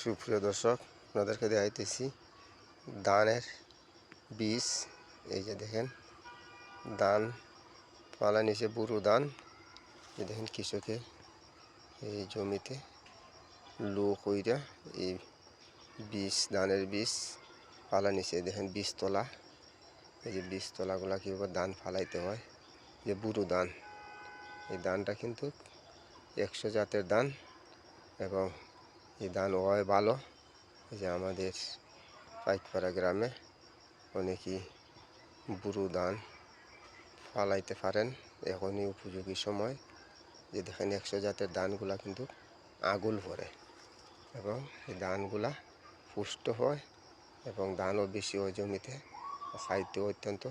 সুপ্রিয় দর্শক, আপনাদেরকে দেখাইতেছি ধানের বীজ। এই যে দেখেন ধান পালা নিচে বুরু ধান। এই দেখেন কৃষকে এই জমিতে লো কইরা এই বীজ ধানের বীজ পালা নিচে দেখেন বীজতলা। এই যে বীজতলাগুলা কীভাবে ধান ফালাইতে হয়, যে বুরু ধান। এই ধানটা কিন্তু 100 জাতের ধান এবং এই ধান হয় ভালো। এই যে আমাদের পাইকপাড়া গ্রামে অনেকেই বুরু ধান ফালাইতে পারেন, এখনই উপযোগী সময়। যে দেখেন 100 জাতের ধানগুলা কিন্তু আগুল পড়ে এবং এই ধানগুলা পুষ্ট হয় এবং ধানও বেশি হয় জমিতে, খাইতেও অত্যন্ত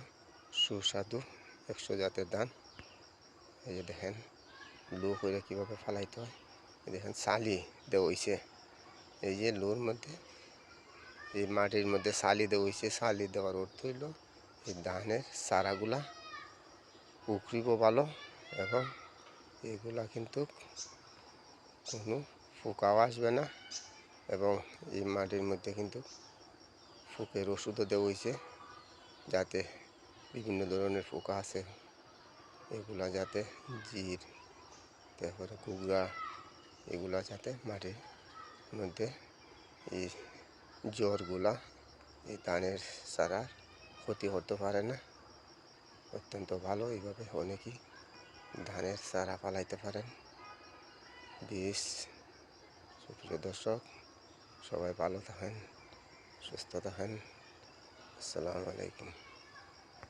সুস্বাদু 100 জাতের ধান। এই যে দেখেন লো করে কীভাবে ফালাইতে হয়। দেখেন চালি দেওয়া হয়েছে, এই যে লোর মধ্যে এই মাটির মধ্যে চালি দেওয়া হয়েছে। চালি দেওয়ার অর্থ হইল এই ধানের চারাগুলা উকরিব ভালো এবং এগুলা কিন্তু কোনো পোকাও আসবে না এবং এই মাটির মধ্যে কিন্তু পোকের ওষুধও দেওয়া হয়েছে, যাতে বিভিন্ন ধরনের পোকা আছে এগুলা যাতে জির, তারপরে কুগড়া, এগুলা যাতে মাটির মধ্যে এই জ্বরগুলা এই ধানের চারার ক্ষতি করতে পারে না। অত্যন্ত ভালো, এইভাবে অনেকেই ধানের চারা ফালাইতে পারেন বীজ। সুপ্রিয় দর্শক, সবাই ভালো থাকেন, সুস্থ থাকেন। আসসালামু আলাইকুম।